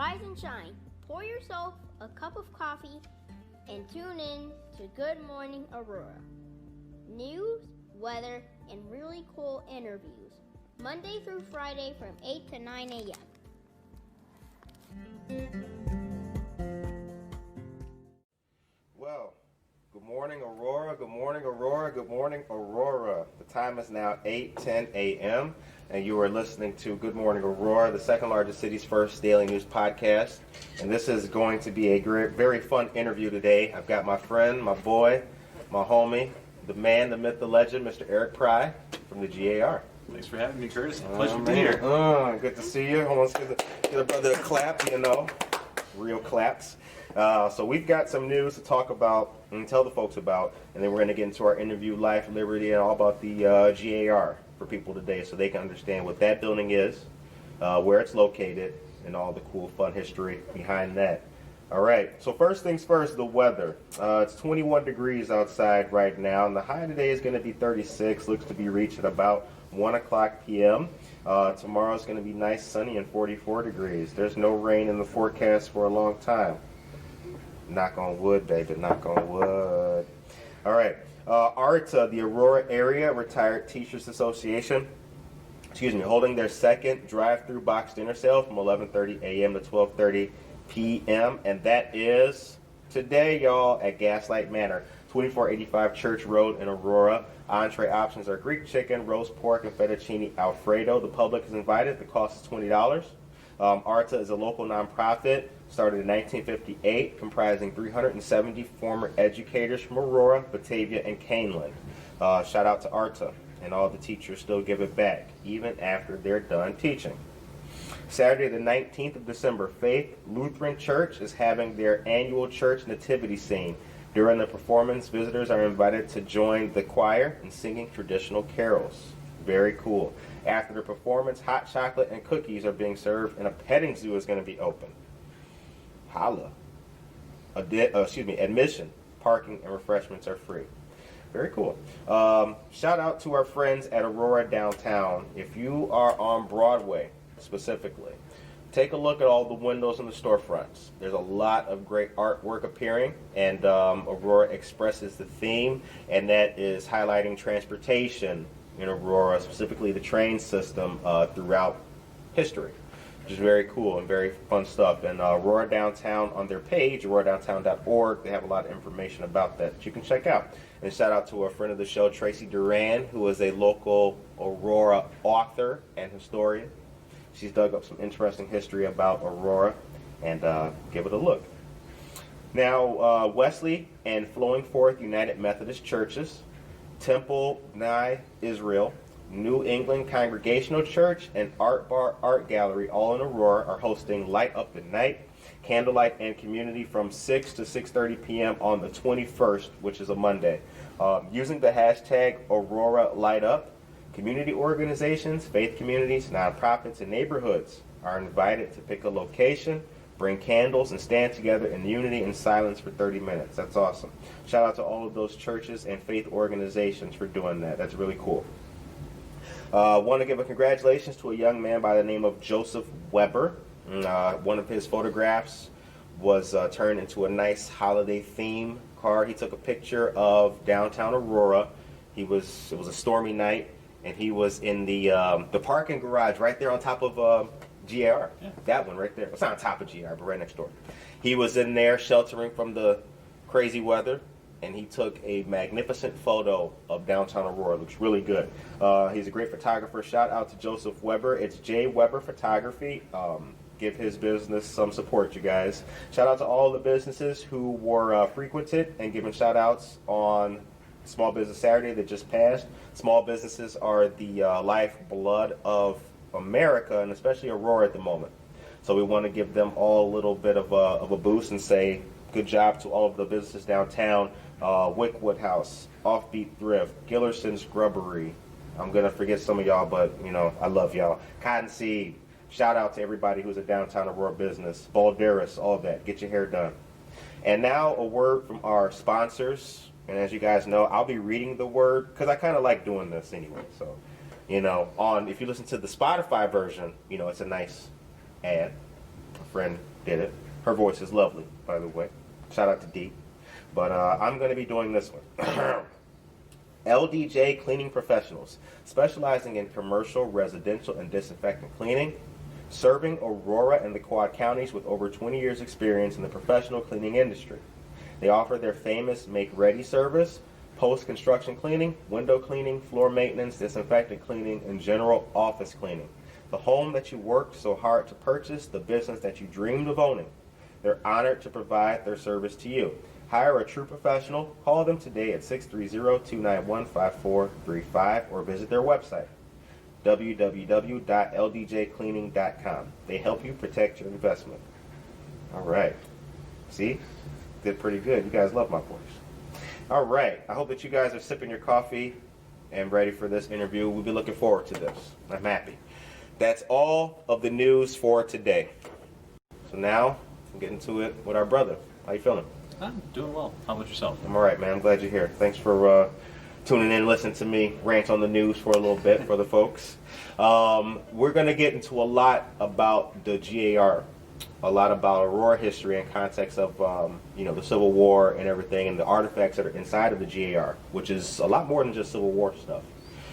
Rise and shine. Pour yourself a cup of coffee and tune in to Good Morning Aurora. News, weather, and really cool interviews. Monday through Friday from 8 to 9 a.m. Well, good morning, Aurora. Good morning, Aurora. Good morning, Aurora. The time is now 8:10 a.m. and you are listening to Good Morning Aurora, the second largest city's first daily news podcast. And this is going to be a great, very fun interview today. I've got my friend, my boy, my homie, the man, the myth, the legend, Mr. Eric Pry from the G.A.R. Thanks for having me, Curtis. Pleasure to be here. Good to see you. Almost get a brother a clap, real claps. So we've got some news to talk about and tell the folks about, and then we're going to get into our interview, Life, Liberty, and all about the G.A.R. for people today so they can understand what that building is, where it's located, and all the cool, fun history behind that. All right, so first things first, the weather. It's 21 degrees outside right now, and the high today is going to be 36, looks to be reached at about 1 o'clock p.m. Tomorrow's going to be nice, sunny, and 44 degrees. There's no rain in the forecast for a long time. Knock on wood, baby, knock on wood. All right, ARTA, the Aurora Area Retired Teachers Association, holding their second drive-through box dinner sale from 11:30 a.m. to 12:30 p.m. And that is today, y'all, at Gaslight Manor, 2485 Church Road in Aurora. Entree options are Greek chicken, roast pork, and fettuccine alfredo. The public is invited. The cost is $20. ARTA is a local nonprofit started in 1958, comprising 370 former educators from Aurora, Batavia, and Caneland. Shout out to ARTA, and all the teachers still give it back, even after they're done teaching. Saturday the 19th of December, Faith Lutheran Church is having their annual church nativity scene. During the performance, visitors are invited to join the choir in singing traditional carols. Very cool. After the performance, hot chocolate and cookies are being served, and a petting zoo is going to be open. Holla. Admission, parking, and refreshments are free. Very cool. Shout out to our friends at Aurora Downtown. If you are on Broadway, specifically, take a look at all the windows in the storefronts. There's a lot of great artwork appearing, and Aurora expresses the theme, and that is highlighting transportation in Aurora, specifically the train system throughout history, which is very cool and very fun stuff. And Aurora Downtown, on their page, auroradowntown.org, they have a lot of information about that you can check out. And shout out to a friend of the show, Tracy Duran, who is a local Aurora author and historian. She's dug up some interesting history about Aurora, and give it a look. Now, Wesley and Flowing Forth United Methodist Churches, Temple Nye Israel, New England Congregational Church, and Art Bar Art Gallery, all in Aurora, are hosting Light Up at Night, Candlelight and Community from 6 to 6:30 p.m. on the 21st, which is a Monday. Using the hashtag Aurora Light Up, community organizations, faith communities, nonprofits, and neighborhoods are invited to pick a location, bring candles, and stand together in unity and silence for 30 minutes. That's awesome. Shout out to all of those churches and faith organizations for doing that. That's really cool. Want to give a congratulations to a young man by the name of Joseph Weber. One of his photographs was turned into a nice holiday theme card. He took a picture of downtown Aurora. It was a stormy night, and he was in the parking garage right there on top of G.A.R. Yeah. That one right there. It's not on top of G.A.R., but right next door. He was in there sheltering from the crazy weather, and he took a magnificent photo of downtown Aurora. It looks really good. He's a great photographer. Shout out to Joseph Weber. It's J. Weber Photography. Give his business some support, you guys. Shout out to all the businesses who were frequented and giving shout outs on Small Business Saturday that just passed. Small businesses are the lifeblood of America, and especially Aurora at the moment. So we want to give them all a little bit of a boost and say good job to all of the businesses downtown. Wickwood House, Offbeat Thrift, Gillerson's Grubbery. I'm going to forget some of y'all, but, I love y'all. Cottonseed. Shout out to everybody who's a downtown Aurora business. Balderas, all of that. Get your hair done. And now a word from our sponsors. And as you guys know, I'll be reading the word because I kind of like doing this anyway. So, if you listen to the Spotify version, it's a nice ad. A friend did it. Her voice is lovely, by the way. Shout out to D. But I'm going to be doing this one. LDJ Cleaning Professionals, specializing in commercial, residential, and disinfectant cleaning, serving Aurora and the Quad Counties with over 20 years experience in the professional cleaning industry. They offer their famous make-ready service, post-construction cleaning, window cleaning, floor maintenance, disinfectant cleaning, and general office cleaning. The home that you worked so hard to purchase, the business that you dreamed of owning. They're honored to provide their service to you. Hire a true professional. Call them today at 630-291-5435 or visit their website, www.ldjcleaning.com. They help you protect your investment. All right. See? Did pretty good. You guys love my voice. All right. I hope that you guys are sipping your coffee and ready for this interview. We'll be looking forward to this. I'm happy. That's all of the news for today. So now, we'll get into it with our brother. How you feeling? I'm doing well. How about yourself? I'm all right, man. I'm glad you're here. Thanks for tuning in, listening to me rant on the news for a little bit for the folks. We're going to get into a lot about the G.A.R., a lot about Aurora history and context of the Civil War and everything, and the artifacts that are inside of the G.A.R., which is a lot more than just Civil War stuff,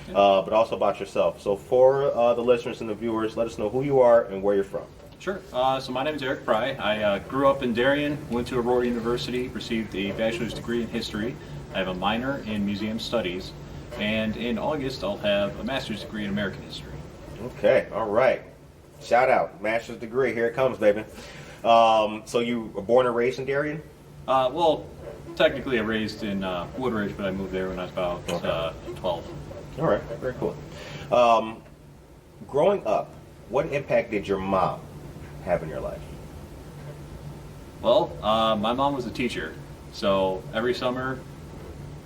but also about yourself. So for the listeners and the viewers, let us know who you are and where you're from. Sure. So my name is Eric Pry. I grew up in Darien, went to Aurora University, received a bachelor's degree in history. I have a minor in museum studies, and in August I'll have a master's degree in American history. Okay, all right. Shout out, master's degree. Here it comes, baby. So you were born and raised in Darien? Well, technically I raised in Woodridge, but I moved there when I was about 12. All right, very cool. Growing up, what impact did your mom have in your life? Well, my mom was a teacher, so every summer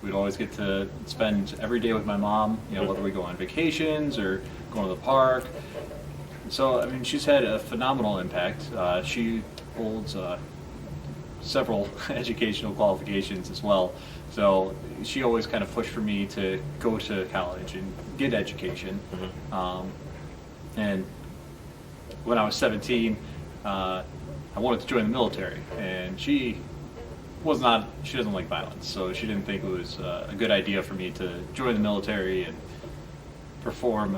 we'd always get to spend every day with my mom, whether we go on vacations or going to the park. So, I mean, she's had a phenomenal impact. She holds several educational qualifications as well. So she always kind of pushed for me to go to college and get education. And when I was 17, I wanted to join the military, and she doesn't like violence, so she didn't think it was a good idea for me to join the military and perform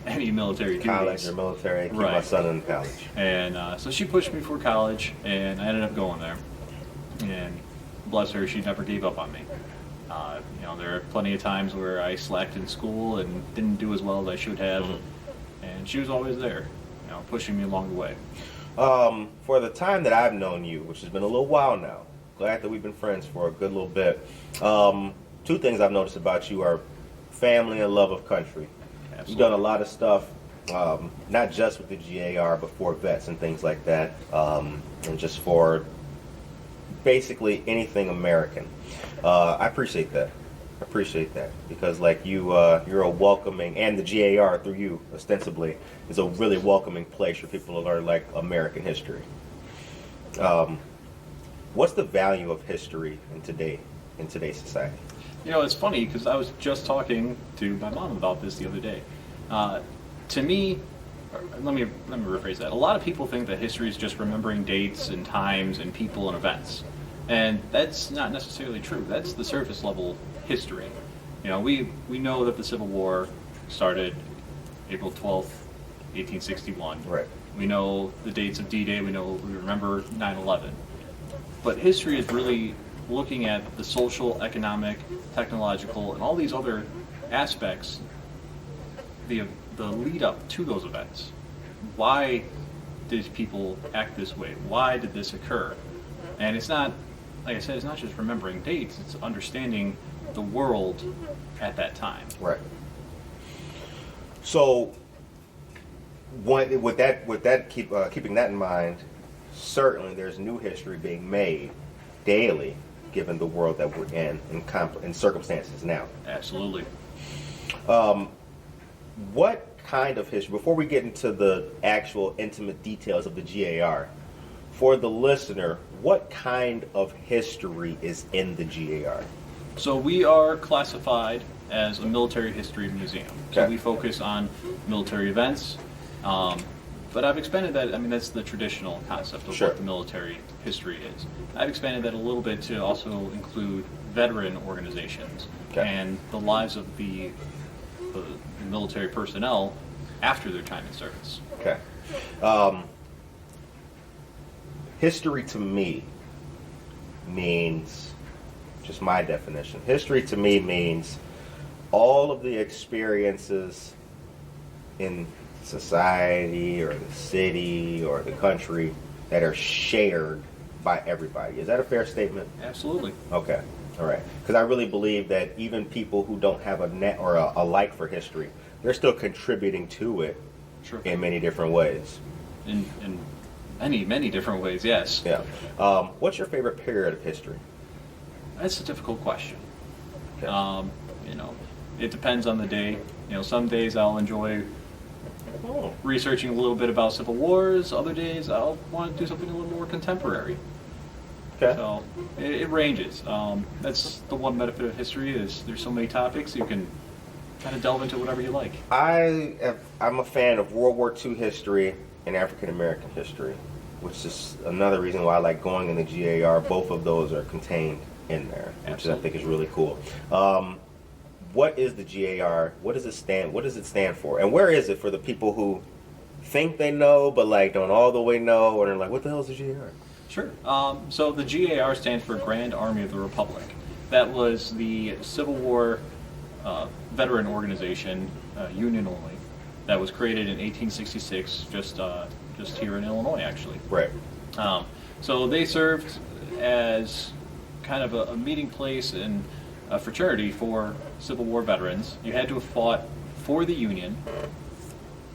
any military duties. College or military, keep my son in college. And so she pushed me for college, and I ended up going there. And bless her, she never gave up on me. There are plenty of times where I slacked in school and didn't do as well as I should have, and she was always there, pushing me along the way. For the time that I've known you, which has been a little while now, glad that we've been friends for a good little bit. Two things I've noticed about you are family and love of country. Absolutely. You've done a lot of stuff, not just with the G.A.R., but for vets and things like that, and just for basically anything American. I appreciate that. Because like you're a welcoming, and the G.A.R. through you ostensibly is a really welcoming place for people to learn like American history. What's the value of history in today's society? It's funny because I was just talking to my mom about this the other day. To me, let me rephrase that. A lot of people think that history is just remembering dates and times and people and events, and that's not necessarily true. That's the surface level history. We know that the Civil War started April 12th, 1861. Right. We know the dates of D-Day. We remember 9/11. But history is really looking at the social, economic, technological, and all these other aspects, the lead up to those events. Why did people act this way? Why did this occur? And it's not, like I said, it's not just remembering dates, it's understanding the world at that time. Right. So, keeping that in mind, certainly there's new history being made daily, given the world that we're in circumstances now. Absolutely. What kind of history, before we get into the actual intimate details of the G.A.R., for the listener, what kind of history is in the G.A.R.? So we are classified as a military history museum. Okay. So we focus on military events, But I've expanded that. I mean, that's the traditional concept of Sure. what the military history is. I've expanded that a little bit to also include veteran organizations Okay. and the lives of the military personnel after their time in service. Okay. History to me means, just my definition, history to me means all of the experiences in society or the city or the country that are shared by everybody. Is that a fair statement? Absolutely. Okay. All right. Because I really believe that even people who don't have a net or a like for history, they're still contributing to it Sure. in many different ways. In many, many different ways, yes. Yeah. What's your favorite period of history? That's a difficult question. Okay. You know, it depends on the day. You know, some days I'll enjoy Oh, researching a little bit about civil wars. Other days I'll want to do something a little more contemporary. okay. So it ranges. That's the one benefit of history is there's so many topics you can kind of delve into whatever you like. I'm a fan of World War II history and African American history, which is another reason why I like going in the G.A.R. Both of those are contained in there, which I Absolutely. think is really cool. What is the G.A.R.? What does it stand for? And where is it for the people who think they know but like don't all the way know, and they're like, what the hell is the G.A.R.? Sure. So the G.A.R. stands for Grand Army of the Republic. That was the Civil War veteran organization, Union only, that was created in 1866, just here in Illinois, actually. Right. So they served as kind of a meeting place and a fraternity for Civil War veterans. You had to have fought for the Union.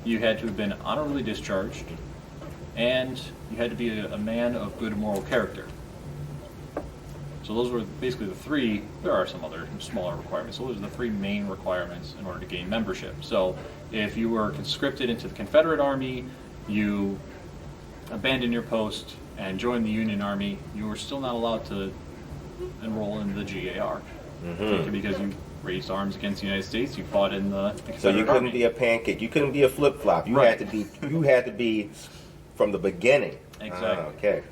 You had to have been honorably discharged, and you had to be a man of good moral character. So those were basically the three. There are some other smaller requirements. So those are the three main requirements in order to gain membership. So if you were conscripted into the Confederate Army, you abandoned your post and joined the Union Army, you were still not allowed to enroll in the G.A.R. Because you raised arms against the United States, you fought in the Confederate So you couldn't Army. be a pancake. You couldn't be a flip flop. You Right. had to be from the beginning. Exactly. Okay.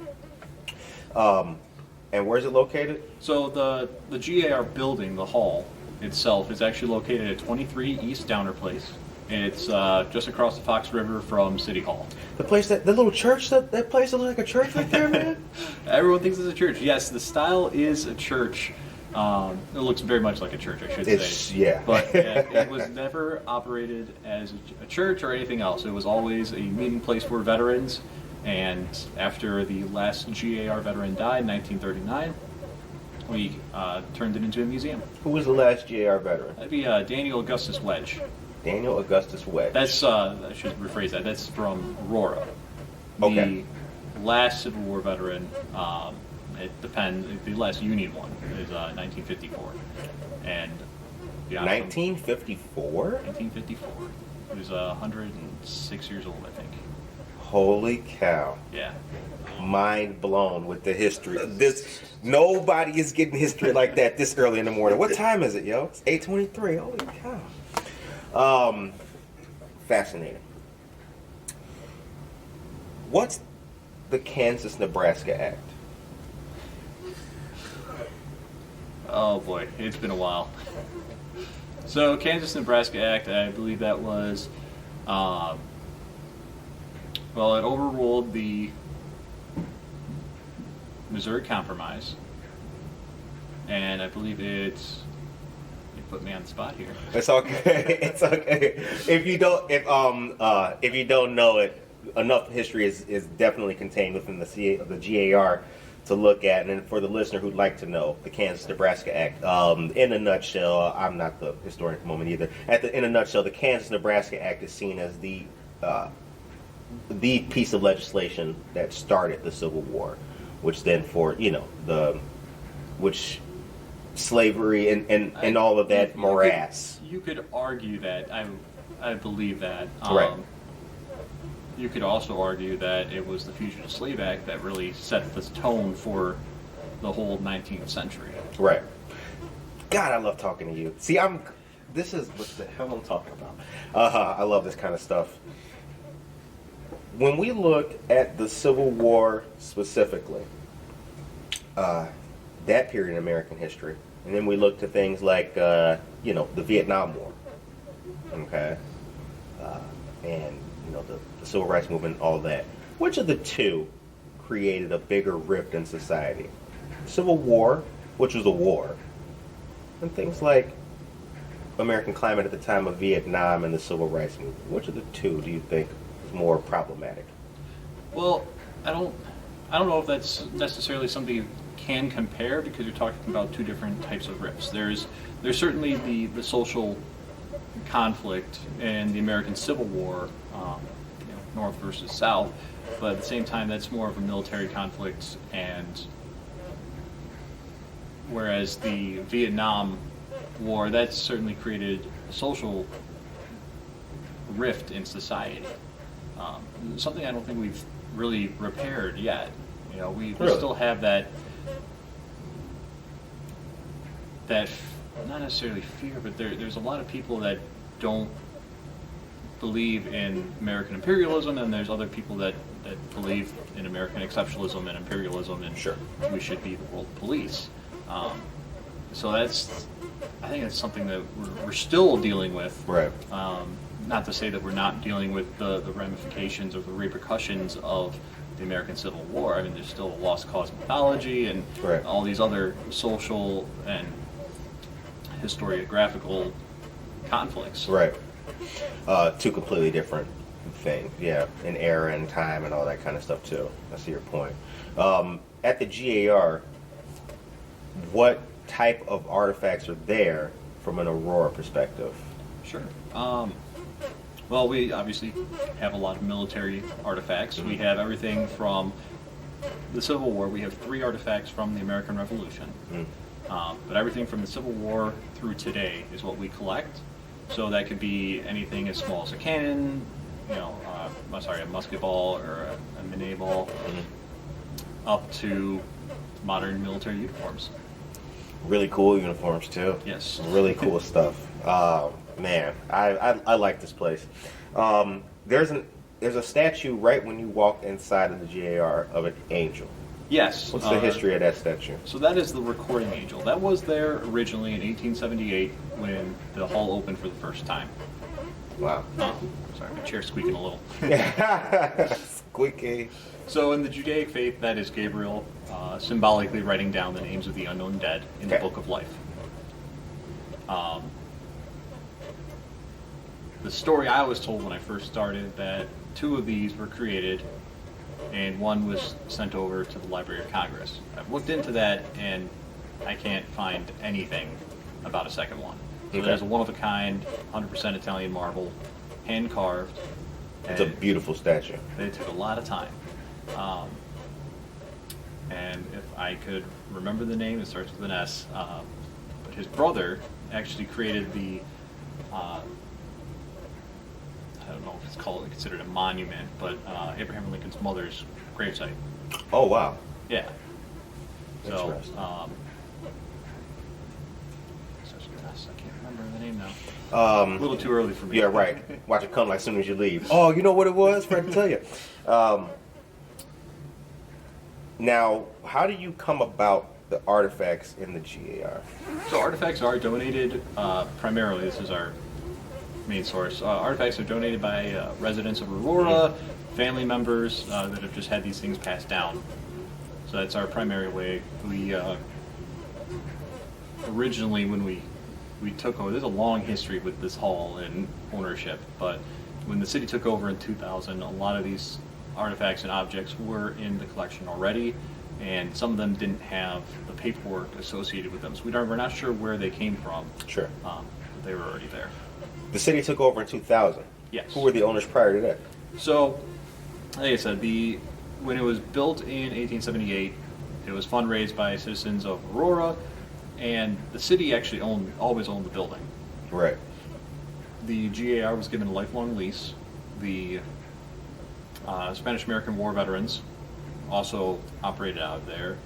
And where's it located? So the G.A.R. building, the hall itself, is actually located at 23 East Downer Place. It's just across the Fox River from City Hall. The place the little church, that place that looks like a church right there, man. Everyone thinks it's a church. Yes, the style is a church. It looks very much like a church, I should say. Yeah. But it was never operated as a church or anything else. It was always a meeting place for veterans. And after the last G.A.R. veteran died in 1939, we turned it into a museum. Who was the last G.A.R. veteran? That'd be Daniel Augustus Wedge. Daniel Augustus Wedge. That's I should rephrase that. That's from Aurora. Okay. The last Civil War veteran, it depends. The last Union one is 1954, and beyond from 1954? 1954. He was 106 years old, I think. Holy cow. Yeah. Mind blown with the history. Nobody is getting history like that this early in the morning. What time is it, yo? It's 8:23. Holy cow. Fascinating. What's the Kansas-Nebraska Act? Oh boy, it's been a while. So Kansas-Nebraska Act, I believe that was, well, it overruled the Missouri Compromise, and I believe it's. You put me on the spot here. It's okay. It's okay. If you don't know it, enough history is definitely contained within the G.A.R. to look at. And for the listener who'd like to know, the Kansas-Nebraska Act, in a nutshell, I'm not the historian at the moment either. In a nutshell, the Kansas-Nebraska Act is seen as the piece of legislation that started the Civil War, which then which slavery and all of that morass. You could argue that. I believe that. Right. You could also argue that it was the Fugitive Slave Act that really set the tone for the whole 19th century. Right. God, I love talking to you. See, this is what the hell I'm talking about. I love this kind of stuff. when we look at the Civil War specifically, that period in American history, and then we look to things like, the Vietnam War, okay, and the Civil Rights Movement, all that. Which of the two created a bigger rift in society? Civil War, which was a war, and things like American climate at the time of Vietnam and the Civil Rights Movement. Which of the two do you think is more problematic? Well, I don't know if that's necessarily something you can compare, because you're talking about two different types of rifts. There's certainly the social conflict in the American Civil War, North versus South, but at the same time that's more of a military conflict, and whereas the Vietnam War, that's certainly created a social rift in society. Something I don't think we've really repaired yet. We Really? still have that not necessarily fear, but there's a lot of people that don't believe in American imperialism, and there's other people that believe in American exceptionalism and imperialism, and Sure. we should be the world police. So I think that's something that we're still dealing with. Right. Not to say that we're not dealing with the ramifications or the repercussions of the American Civil War. I mean, there's still a lost cause mythology and Right. all these other social and historiographical conflicts. Right. Two completely different things. Yeah, in era and time and all that kind of stuff too. I see your point. At the G.A.R., what type of artifacts are there from an Aurora perspective? Sure. Well, we obviously have a lot of military artifacts. We have everything from the Civil War. We have 3 artifacts from the American Revolution. But everything from the Civil War through today is what we collect. So that could be anything as small as a cannon, a musket ball or a minet ball, up to modern military uniforms. Really cool uniforms too. Yes. Really cool stuff. Man, I like this place. There's a statue right when you walk inside of the G.A.R. of an angel. Yes. What's the history of that statue? So that is the recording angel. That was there originally in 1878 when the hall opened for the first time. Wow. Sorry, my chair's squeaking a little. Squeaky. So in the Judaic faith, that is Gabriel symbolically writing down the names of the unknown dead in the Book of Life. The story I was told when I first started that 2 of these were created and 1 was sent over to the Library of Congress. I've looked into that and I can't find anything about a second one. So there's a one-of-a-kind, 100% Italian marble, hand-carved. It's a beautiful statue. It took a lot of time. And if I could remember the name, it starts with an S. But his brother actually created the, I don't know if it's considered a monument, but Abraham Lincoln's mother's gravesite. Oh, wow. Yeah. So, Interesting. such an S, I can't remember the name now. A A little too early for me. Yeah, right. Watch it come like as soon as you leave. Oh, you know what it was? Forgot to tell you. Now, how do you come about the artifacts in the G.A.R.? So artifacts are donated, primarily, this is our main source. Artifacts are donated by residents of Aurora, family members that have just had these things passed down. So that's our primary way. We originally, when we took over, there's a long history with this hall and ownership, but when the city took over in 2000, a lot of these artifacts and objects were in the collection already, and some of them didn't have the paperwork associated with them. So we're not sure where they came from. Sure. But they were already there. The city took over in 2000. Yes. Who were the owners prior to that? So, like I said, when it was built in 1878, it was fundraised by citizens of Aurora, and the city actually always owned the building. Right. The G.A.R. was given a lifelong lease. The Spanish-American War veterans also operated out of there,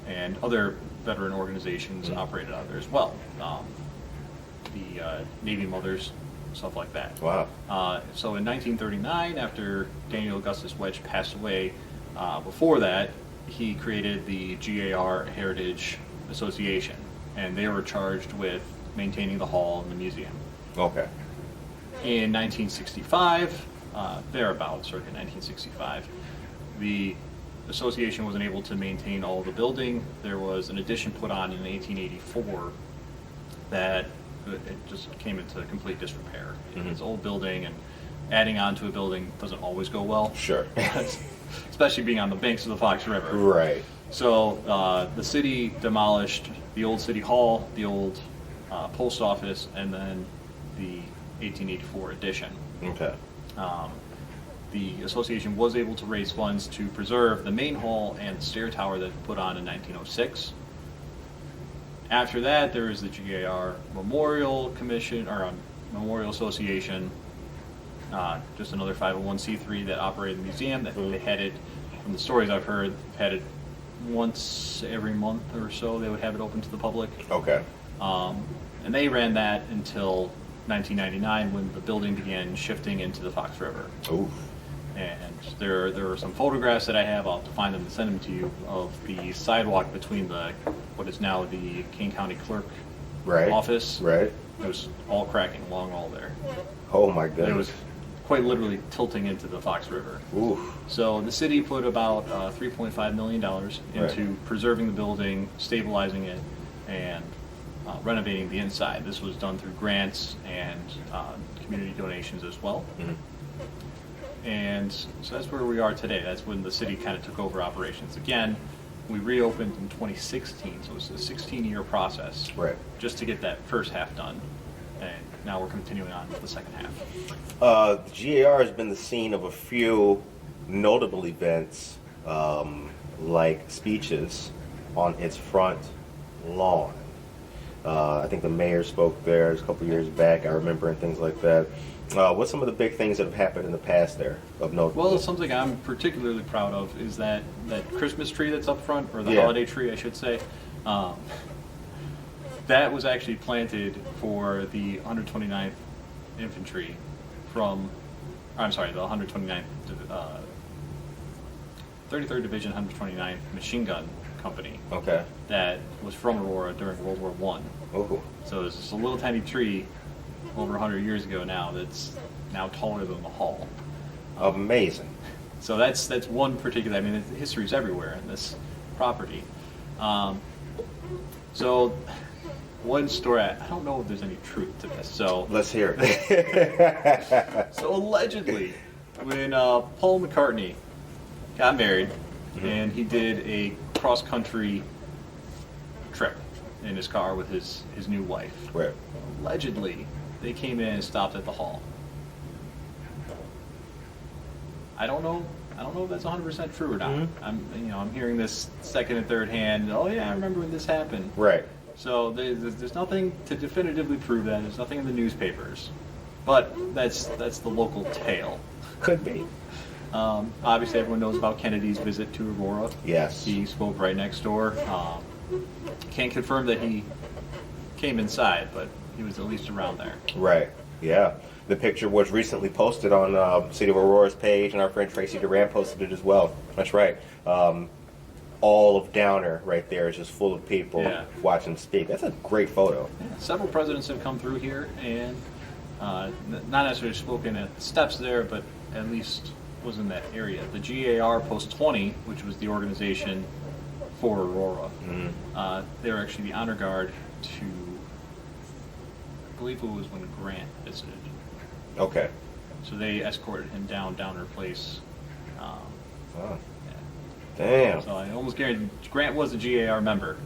and other veteran organizations operated out of there as well. The Navy Mothers stuff like that. Wow. So in 1939, after Daniel Augustus Wedge passed away, before that, he created the G.A.R. Heritage Association, and they were charged with maintaining the hall and the museum. Okay. In 1965, thereabouts, circa 1965, the association wasn't able to maintain all of the building. There was an addition put on in 1884 that it just came into complete disrepair. It's an old building, and adding on to a building doesn't always go well. Sure. Especially being on the banks of the Fox River. Right. So the city demolished the old city hall, the old post office, and then the 1884 addition. Okay. The association was able to raise funds to preserve the main hall and the stair tower that was put on in 1906. After that, there is the G.A.R. Memorial Commission, or Memorial Association, just another 501c3 that operated the museum. That they had it, from the stories I've heard, had it once every month or so. They would have it open to the public. Okay. And they ran that until 1999, when the building began shifting into the Fox River. Ooh. And there are some photographs that I have. I'll have to find them and send them to you, of the sidewalk between what is now the Kane County Clerk office. Right. It was all cracking along all there. Oh my goodness. It was quite literally tilting into the Fox River. Ooh. So the city put about $3.5 million into preserving the building, stabilizing it, and renovating the inside. This was done through grants and community donations as well. Mm-hmm. And so that's where we are today. That's when the city kind of took over operations. Again, we reopened in 2016, so it's a 16-year process just to get that first half done. And now we're continuing on with the second half. The G.A.R. has been the scene of a few notable events, like speeches on its front lawn. I think the mayor spoke there a couple years back, I remember, and things like that. What's some of the big things that have happened in the past there of note? Well, something I'm particularly proud of is that Christmas tree that's up front, or the holiday tree, I should say. That was actually planted for the 129th Infantry the 129th, 33rd Division 129th Machine Gun Company. Okay. That was from Aurora during World War I. Ooh. So it's just a little tiny tree over 100 years ago now that's now taller than the hall. Amazing. So that's one particular, I mean, history's everywhere in this property. So one story, I don't know if there's any truth to this. So let's hear it. So allegedly, when Paul McCartney got married, and he did a cross-country trip in his car with his new wife. Right. Allegedly, they came in and stopped at the hall. I don't know if that's 100% true or not. I'm hearing this second and third hand. Oh yeah, I remember when this happened. Right. So there's nothing to definitively prove that. There's nothing in the newspapers, but that's the local tale. Could be. Obviously, everyone knows about Kennedy's visit to Aurora. Yes. He spoke right next door. Can't confirm that he came inside, but he was at least around there. Right. Yeah. The picture was recently posted on City of Aurora's page, and our friend Tracy Duran posted it as well. That's right. All of Downer right there is just full of people watching speak. That's a great photo. Yeah. Several presidents have come through here, and not necessarily spoken at the steps there, but at least was in that area. The G.A.R. Post 20, which was the organization for Aurora, they were actually the honor guard to, I believe it was when Grant visited. Okay. So they escorted him down Downer Place. Damn. So I almost guarantee Grant was a G.A.R. member.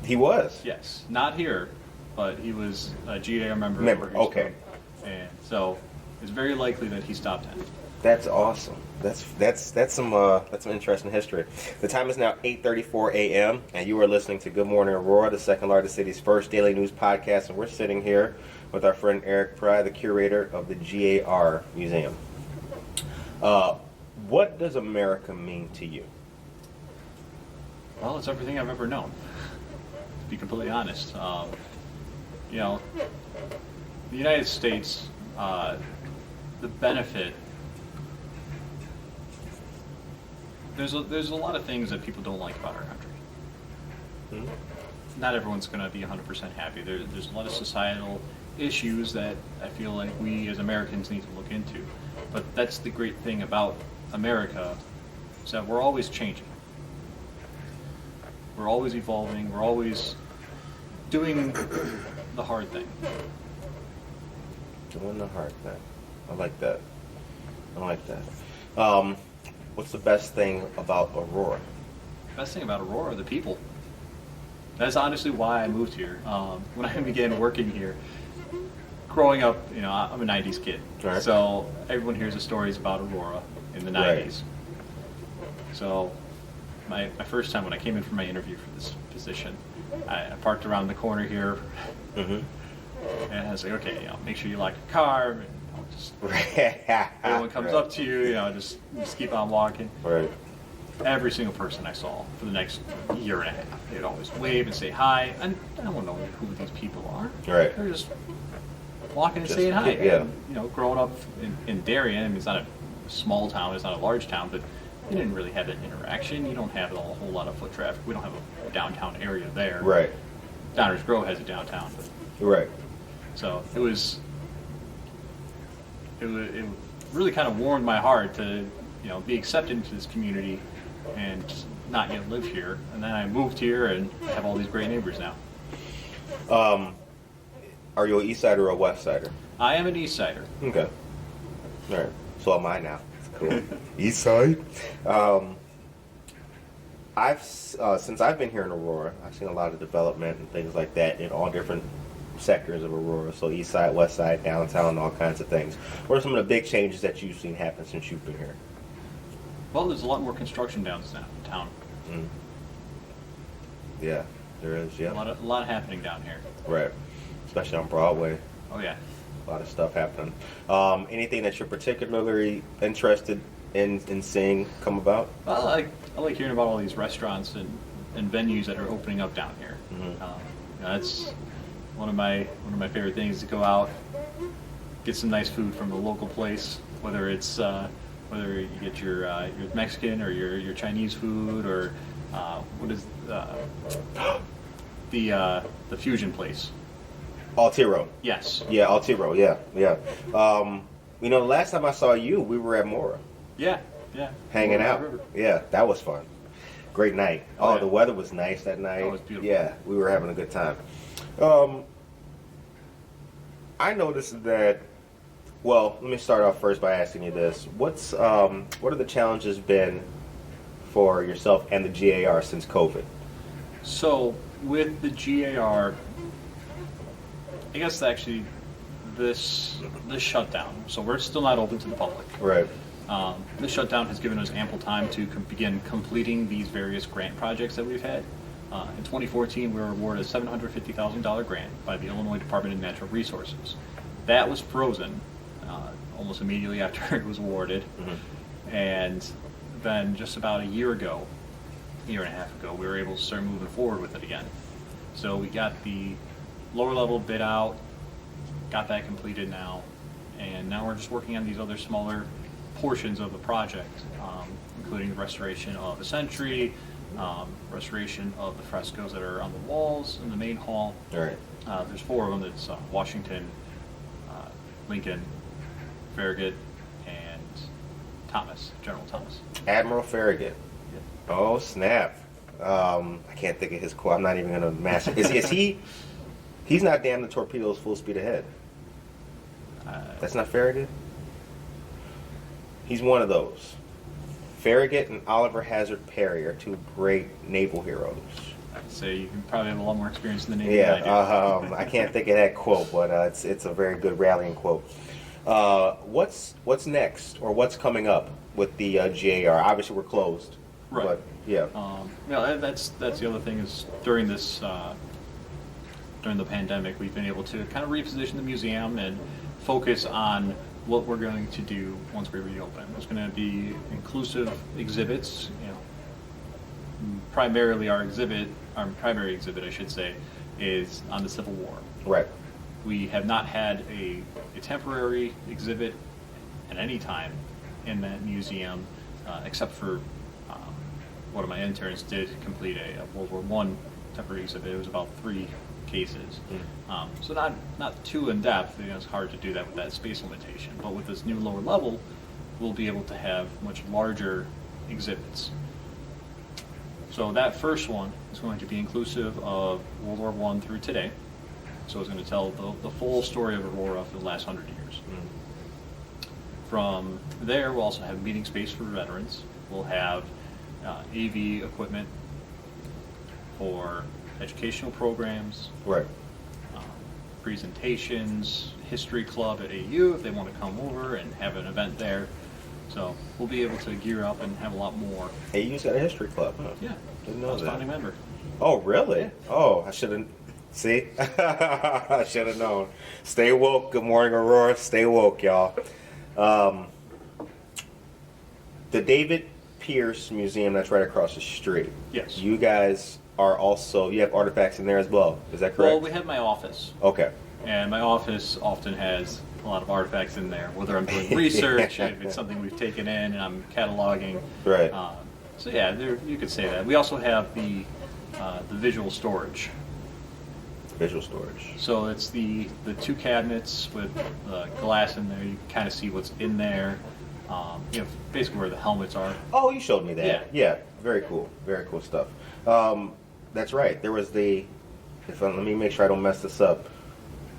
He was? Yes. Not here, but he was a G.A.R. member. Okay. And so it's very likely that he stopped in. That's awesome. That's some interesting history. The time is now 8:34 a.m. and you are listening to Good Morning Aurora, the second largest city's first daily news podcast, and we're sitting here with our friend Eric Pry, the curator of the G.A.R. Museum. What does America mean to you? Well, it's everything I've ever known, to be completely honest. The United States the benefit. There's a lot of things that people don't like about our country. Mm-hmm. Not everyone's going to be 100% happy. There's a lot of societal issues that I feel like we as Americans need to look into. But that's the great thing about America, is that we're always changing. We're always evolving. We're always doing the hard thing. Doing the hard thing. I like that. I like that. What's the best thing about Aurora? Best thing about Aurora are the people. That's honestly why I moved here. When I began working here, growing up, I'm a 90s kid. Right. So everyone hears the stories about Aurora in the 90s. Right. So my first time when I came in for my interview for this position, I parked around the corner here. Mm-hmm. And I was like, okay, make sure you lock your car. And just everyone comes up to you, just keep on walking. Right. Every single person I saw for the next year and a half, they'd always wave and say hi. And I don't know who these people are. Right. They're just walking and Just saying hi. yeah. And, growing up in Darien, I mean, it's not a small town, it's not a large town, but you didn't really have that interaction. You don't have a whole lot of foot traffic. We don't have a downtown area there. Right. Downers Grove has a downtown, but Right. so it really kind of warmed my heart to be accepted into this community and just not yet live here. And then I moved here and have all these great neighbors now. Are you an East Sider or a West Sider? I am an East Sider. Okay. All right. So am I now. It's cool. East Side. Since I've been here in Aurora, I've seen a lot of development and things like that in all different sectors of Aurora. So East Side, West Side, downtown, all kinds of things. What are some of the big changes that you've seen happen since you've been here? Well, there's a lot more construction downtown. Mm. Yeah, there is. Yeah. A lot happening down here. Right. Especially on Broadway. Oh yeah. A lot of stuff happening. Anything that you're particularly interested in seeing come about? Well, I like hearing about all these restaurants and venues that are opening up down here. Mm-hmm. That's one of my favorite things, to go out, get some nice food from the local place, whether it's whether you get your Mexican or your Chinese food, or what is the fusion place? Altiro. Yes. Yeah, Altiro. Yeah, yeah. The last time I saw you, we were at Mora. Yeah. Hanging Mora out. On The River. Yeah, that was fun. Great night. Oh, yeah. The weather was nice that night. Oh, it was beautiful. Yeah, we were having a good time. I noticed that. Well, let me start off first by asking you this: what are the challenges been for yourself and the G.A.R. since COVID? So with the G.A.R., I guess actually this shutdown. So we're still not open to the public. Right. This shutdown has given us ample time to begin completing these various grant projects that we've had. In 2014, we were awarded a $750,000 grant by the Illinois Department of Natural Resources. That was frozen almost immediately after it was awarded. Mm-hmm. And then just about a year and a half ago, we were able to start moving forward with it again. So we got the lower level bid out, got that completed now, and now we're just working on these other smaller portions of the project, including the restoration of the Century, restoration of the frescoes that are on the walls in the main hall. All right. There's 4 of them. It's Washington, Lincoln, Farragut, and General Thomas. Admiral Farragut. Yeah. Oh snap! I can't think of his quote. I'm not even gonna master. Is he? He's not damn the torpedoes full speed ahead. That's not Farragut. He's one of those. Farragut and Oliver Hazard Perry are 2 great naval heroes. I'd say you can probably have a lot more experience in the Navy Yeah, than I do. I can't think of that quote, but it's a very good rallying quote. What's next, or what's coming up with the G.A.R.? Obviously, we're closed. Right. But, yeah. That's the other thing is during this during the pandemic, we've been able to kind of reposition the museum and focus on what we're going to do once we reopen. There's going to be inclusive exhibits. Primarily our primary exhibit, I should say, is on the Civil War. Right. We have not had a temporary exhibit at any time in that museum, except for one of my interns did complete a World War I temporary exhibit. It was about 3 cases. So not too in depth. It's hard to do that with that space limitation. But with this new lower level, we'll be able to have much larger exhibits. So that first one is going to be inclusive of World War I through today. So it's going to tell the full story of Aurora for the last 100 years. From there, we'll also have meeting space for veterans. We'll have AV equipment for educational programs, Right. presentations, history club at AU if they want to come over and have an event there. So we'll be able to gear up and have a lot more. AU's got a history club, huh? Yeah, Didn't I know was that. founding member. Oh, really? Yeah. Oh, I should have. See? I should have known. Stay woke. Good morning, Aurora. Stay woke, y'all. The David Pierce Museum that's right across the street. Yes. You guys are also, you have artifacts in there as well. Is that correct? Well, we have my office, Okay. and my office often has a lot of artifacts in there, whether I'm doing research, if it's something we've taken in and I'm cataloging. Right. So yeah, you could say that. We also have the visual storage. Visual storage. So it's the 2 cabinets with glass in there. You can kind of see what's in there. Basically where the helmets are. Oh, you showed me that. Yeah. Yeah. Very cool. Very cool stuff. That's right. There was let me make sure I don't mess this up.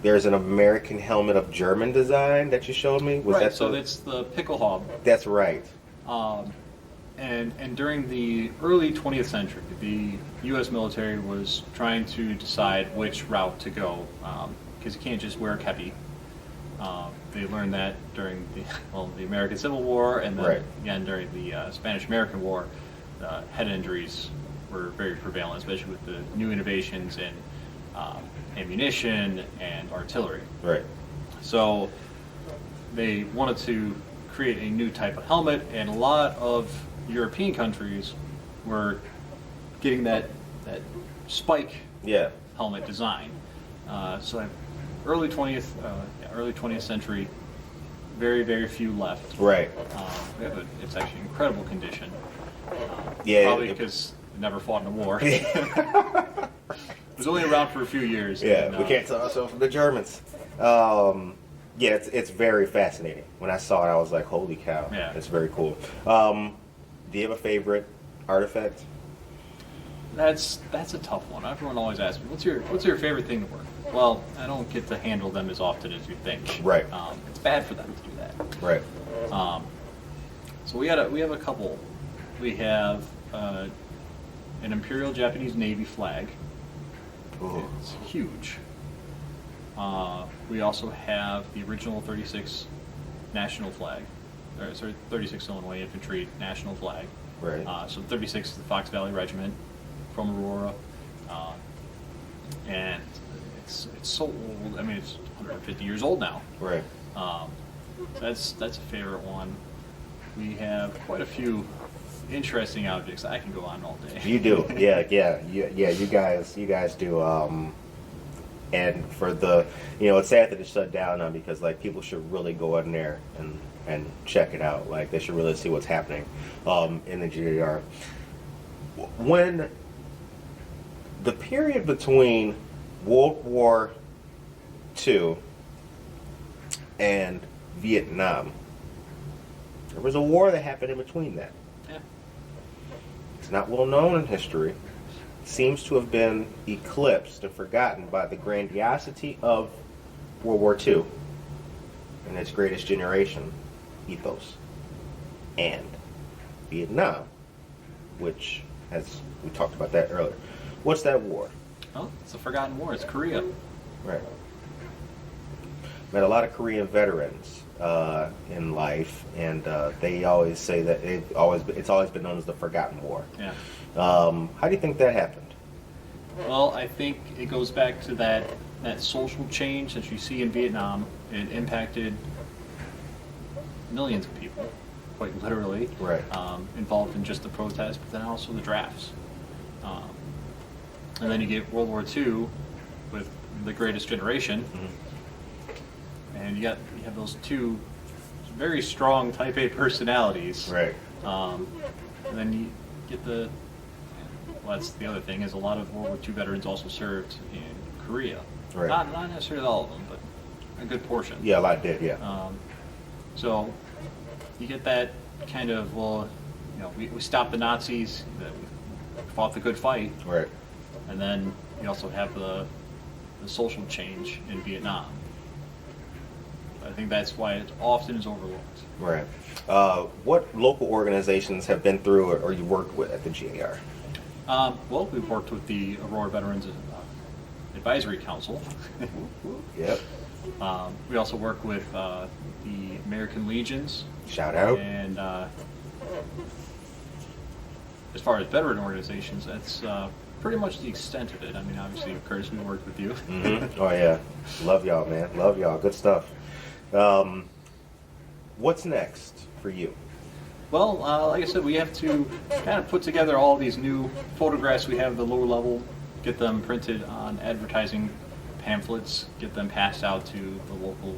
There's an American helmet of German design that you showed me. Was Right. that So that's the Pickelhaube. That's right. And during the early 20th century, the U.S. military was trying to decide which route to go, because you can't just wear a kepi. They learned that during the American Civil War, and then Right. again during the Spanish-American War, head injuries were very prevalent, especially with the new innovations in ammunition and artillery. Right. So they wanted to create a new type of helmet, and a lot of European countries were getting that spike Yeah. helmet design. So early 20th century, very, very few left. Right. It's actually in incredible condition. Yeah. Probably because it never fought in a war. It was only around for a few years. Yeah, and, we can't tell ourselves from the Germans. Yeah, it's very fascinating. When I saw it, I was like, holy cow. Yeah. It's very cool. Do you have a favorite artifact? That's a tough one. Everyone always asks me, "What's your favorite thing to work?" Well, I don't get to handle them as often as you think. Right. It's bad for them to do that. Right. So we have a couple. We have an Imperial Japanese Navy flag. Ooh. It's huge. We also have the original 36 national flag. 36 Illinois Infantry national flag. Right. So 36 is the Fox Valley Regiment from Aurora, and it's so old. I mean, it's 150 years old now. Right. That's a favorite one. We have quite a few interesting objects. I can go on all day. You do. Yeah. You guys do. And for it's sad that it's shut down now because people should really go in there and check it out. They should really see what's happening in the G.A.R. When the period between World War II and Vietnam, there was a war that happened in between that. Yeah. It's not well known in history. Seems to have been eclipsed and forgotten by the grandiosity of World War II and its greatest generation ethos, and Vietnam, which, as we talked about that earlier. What's that war? Oh, it's a forgotten war. It's Korea. Right. Met a lot of Korean veterans in life, and they always say that it's always been known as the forgotten war. Yeah. How do you think that happened? Well, I think it goes back to that social change that you see in Vietnam. It impacted millions of people, quite literally, Right. involved in just the protests, but then also the drafts. And then you get World War II with the greatest generation, and you have those two very strong Type A personalities. Right. And then you get well, that's the other thing, is a lot of World War II veterans also served in Korea. Right. Not necessarily all of them, but a good portion. Yeah, a lot did. Yeah. So you get that kind of, well, we stopped the Nazis, we fought the good fight, Right. and then you also have the social change in Vietnam. I think that's why it often is overlooked. Right. What local organizations have been through or you worked with at the G.A.R.? Well, we've worked with the Aurora Veterans Advisory Council. Yep. We also work with the American Legions. Shout out. And as far as veteran organizations, that's pretty much the extent of it. I mean, obviously, Curtis, we worked with you. Mm-hmm. Oh, yeah. Love y'all, man. Love y'all. Good stuff. What's next for you? Well, like I said, we have to kind of put together all these new photographs we have at the lower level, get them printed on advertising pamphlets, get them passed out to the local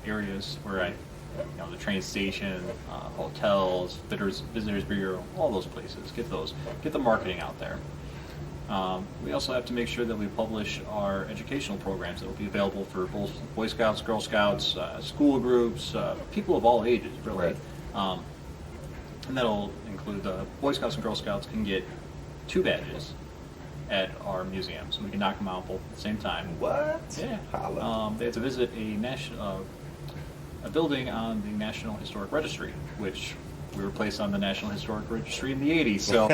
areas where the train station, hotels, visitors bureau, all those places. Get the marketing out there. We also have to make sure that we publish our educational programs that will be available for both Boy Scouts, Girl Scouts, school groups, people of all ages, really. Right. And that'll include Boy Scouts and Girl Scouts can get 2 badges at our museum, so we can knock them out both at the same time. What? Yeah. Holla. They have to visit a building on the National Historic Registry, which we were placed on the National Historic Registry in the 80s. So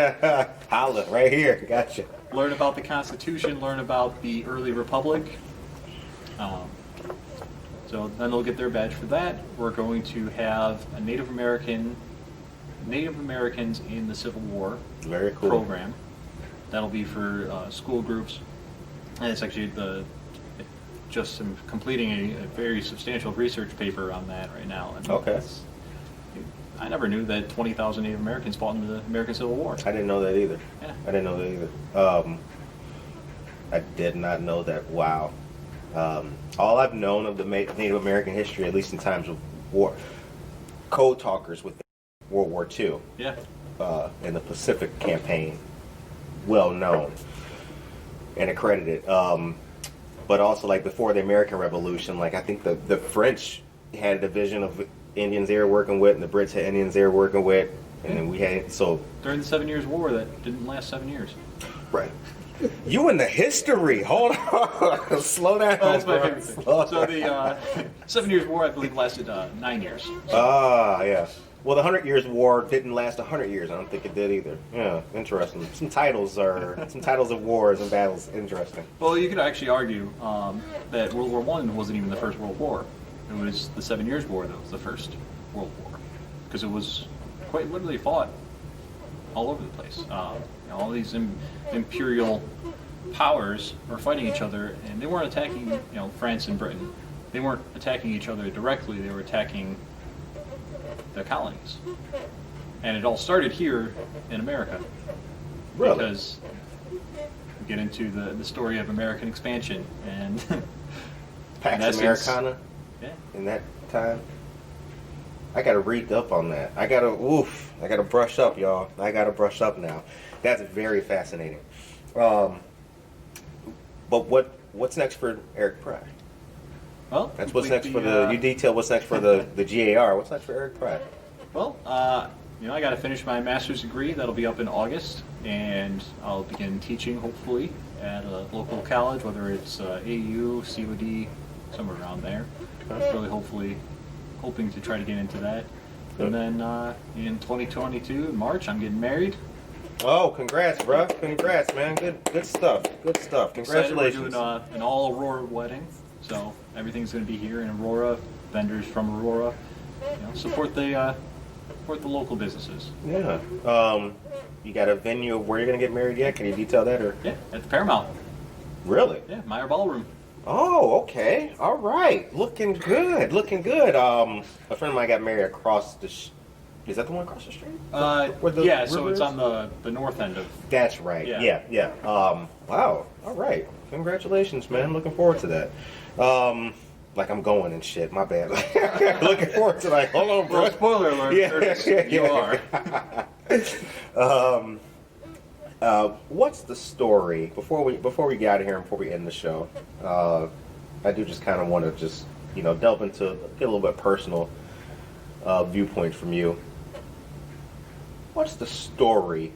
Holla, right here. Gotcha. learn about the Constitution, learn about the early Republic. So then they'll get their badge for that. We're going to have a Native Americans in the Civil War Very cool. program. That'll be for school groups, and it's actually just completing a very substantial research paper on that right now. And Okay. I never knew that 20,000 Native Americans fought in the American Civil War. I didn't know that either. Yeah. I didn't know that either. I did not know that. Wow. All I've known of the Native American history, at least in times of war, code talkers with World War II Yeah. and the Pacific Campaign, well known and accredited. But also, like before the American Revolution, like I think the French had a division of Indians they were working with, and the Brits had Indians they were working with, and then we had During the 7 Years War, that didn't last 7 years. right. You in the history? Hold on, slow down. Oh, that's my bro. favorite thing. Slow So down. the 7 Years War, I believe, lasted 9 years. Yeah. Well, the 100 Years War didn't last 100 years. I don't think it did either. Yeah, interesting. Some titles of wars and battles. Interesting. Well, you could actually argue that World War I wasn't even the first World War. It was the 7 Years War that was the first World War, because it was quite literally fought all over the place. All these imperial powers were fighting each other, and they weren't attacking, France and Britain. They weren't attacking each other directly. They were attacking the colonies, and it all started here in America. Really? Because we get into the story of American expansion and Pax in essence- Americana. Yeah. In that time. I gotta read up on that. I gotta brush up, y'all. I gotta brush up now. That's very fascinating. But what's next for Eric Pratt? Well, That's what's complete next for the. You detail what's next for the G.A.R. What's next for Eric Pratt? Well, I got to finish my master's degree. That'll be up in August, and I'll begin teaching hopefully at a local college, whether it's AU, COD, somewhere around there. Really, hoping to try to get into that. And then in 2022, in March, I'm getting married. Oh, congrats, bro! Congrats, man. Good stuff. Good stuff. Congratulations. We're doing an all Aurora wedding, so everything's going to be here in Aurora. Vendors from Aurora, support the local businesses. Yeah. You got a venue of where you're gonna get married yet? Can you detail that or? Yeah, at the Paramount. Really? Yeah, Meyer Ballroom. Oh, okay. All right. Looking good. Looking good. A friend of mine got married across the. Is that the one across the street? Where the Yeah, so river it's is? on the north end of. That's right. Yeah. Yeah. Wow. All right. Congratulations, man. Looking forward to that. like I'm going and shit. My bad. Looking forward to like, hold on, bro. Well, spoiler alert. You are. What's the story before we get out of here and before we end the show? I do just kind of want to just delve into get a little bit personal viewpoint from you. What's the story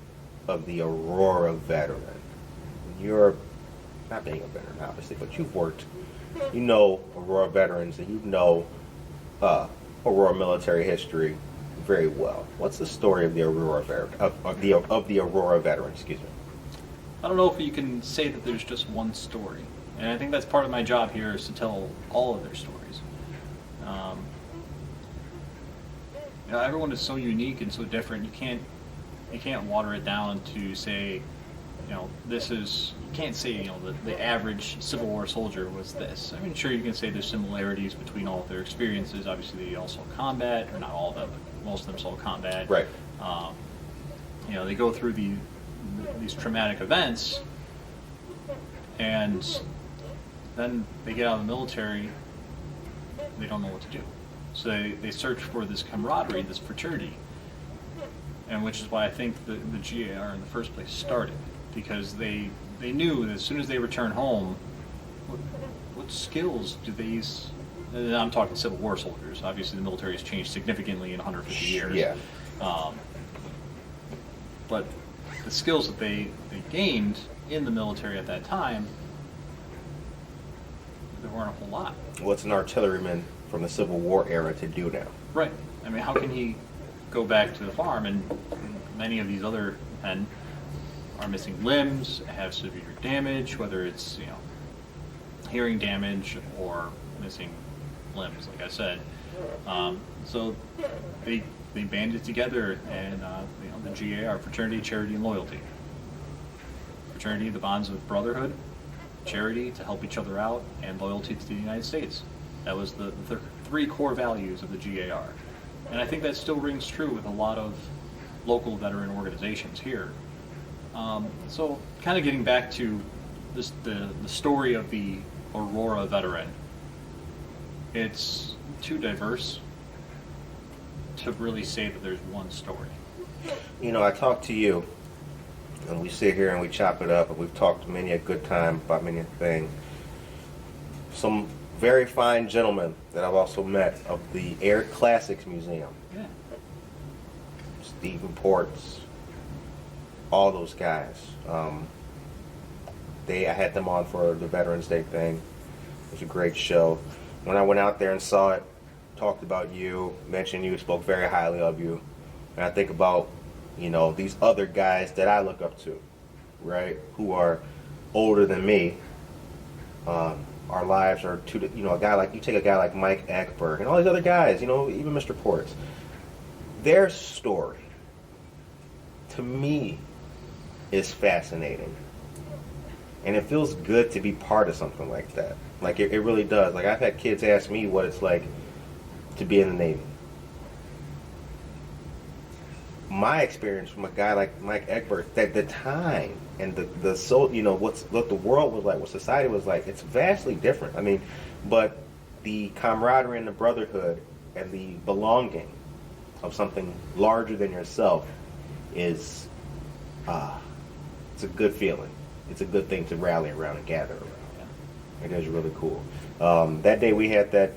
of the Aurora veteran? You're not being a veteran, obviously, but you've worked. You know Aurora veterans, and you know Aurora military history very well. What's the story of the Aurora of the Aurora veteran? Excuse me. I don't know if you can say that there's just one story, and I think that's part of my job here is to tell all of their stories. Everyone is so unique and so different. You can't water it down to say, this is. You can't say the average Civil War soldier was this. I mean, sure, you can say there's similarities between all of their experiences. Obviously, they all saw combat, or not all of them, but most of them saw combat. Right. They go through these traumatic events, and then they get out of the military. They don't know what to do, so they search for this camaraderie, this fraternity, and which is why I think the G.A.R. in the first place started, because they knew that as soon as they return home, what skills do these? And I'm talking Civil War soldiers. Obviously, the military has changed significantly in 150 years. Yeah. But the skills that they gained in the military at that time, there weren't a whole lot. What's an artilleryman from the Civil War era to do now? Right. I mean, how can he go back to the farm? And many of these other men are missing limbs, have severe damage, whether it's hearing damage or missing limbs, like I said. So they banded together, and the G.A.R. fraternity, charity, and loyalty. Fraternity, the bonds of brotherhood; charity, to help each other out; and loyalty to the United States. That was the three core values of the G.A.R. And I think that still rings true with a lot of local veteran organizations here. So kind of getting back to the story of the Aurora veteran, it's too diverse to really say that there's one story. I talk to you, and we sit here and we chop it up, and we've talked many a good time about many a thing. Some very fine gentlemen that I've also met of the Air Classics Museum. Yeah. Stephen Ports, all those guys. I had them on for the Veterans Day thing. It was a great show. When I went out there and saw it, talked about you, mentioned you, spoke very highly of you, and I think about these other guys that I look up to, right, who are older than me. Our lives are a guy like, you take a guy like Mike Eckberg and all these other guys, even Mr. Ports. Their story, to me, is fascinating. And it feels good to be part of something like that. Like, it really does. Like, I've had kids ask me what it's like to be in the Navy. My experience from a guy like Mike Eckberg, at the time, and what the world was like, what society was like, it's vastly different. I mean, but the camaraderie and the brotherhood and the belonging of something larger than yourself is, it's a good feeling. It's a good thing to rally around and gather around. It is really cool. That day we had that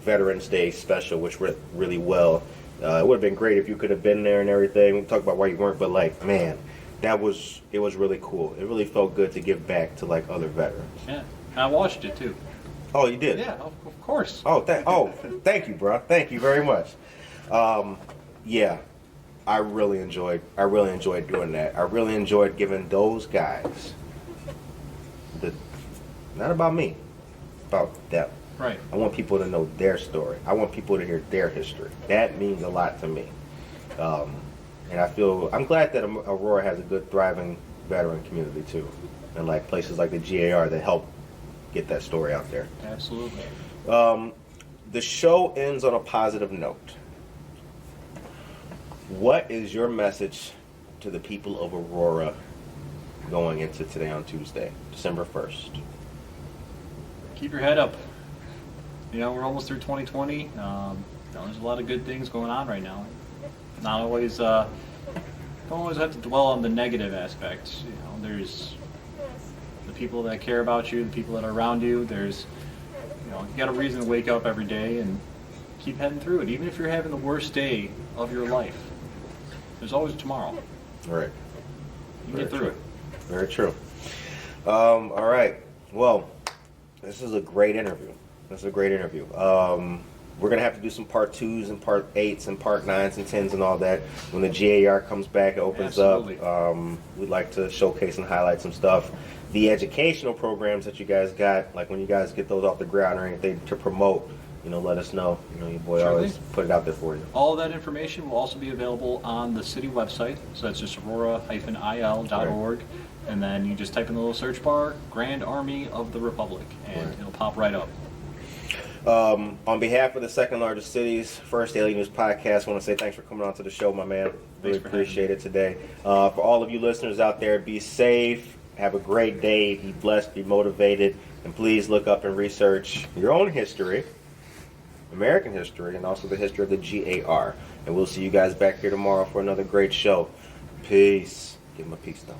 Veterans Day special, which went really well. It would have been great if you could have been there and everything. We talk about why you weren't, but man, it was really cool. It really felt good to give back to other veterans. Yeah, I watched it too. Oh, you did? Yeah, of course. Oh, thank you, bro. Thank you very much. Yeah, I really enjoyed doing that. I really enjoyed giving those guys not about me, about them. Right. I want people to know their story. I want people to hear their history. That means a lot to me. And I'm glad that Aurora has a good, thriving veteran community too. And places like the G.A.R. that help get that story out there. Absolutely. The show ends on a positive note. What is your message to the people of Aurora going into today on Tuesday, December 1st? Keep your head up. we're almost through 2020. There's a lot of good things going on right now. Not always, don't always have to dwell on the negative aspects. There's the people that care about you, the people that are around you. There's, you got a reason to wake up every day and keep heading through it. Even if you're having the worst day of your life, there's always tomorrow. Right. You can get through it. Very true. All right. Well, this is a great interview. We're going to have to do some part 2s and part 8s and part 9s and 10s and all that. When the G.A.R. comes back, it opens Absolutely. up. We'd like to showcase and highlight some stuff. The educational programs that you guys got, like when you guys get those off the ground or anything to promote, let us know. Your boy Sure always thing. put it out there for you. All of that information will also be available on the city website. So that's just aurora-il.org. And then you just type in the little search bar, Grand Army of the Republic, and it'll pop right up. On behalf of the second largest city's first daily news podcast, I want to say thanks for coming on to the show, my man. Really appreciate it today. For all of you listeners out there, be safe, have a great day, be blessed, be motivated, and please look up and research your own history, American history, and also the history of the G.A.R. And we'll see you guys back here tomorrow for another great show. Peace. Give him a peace, though.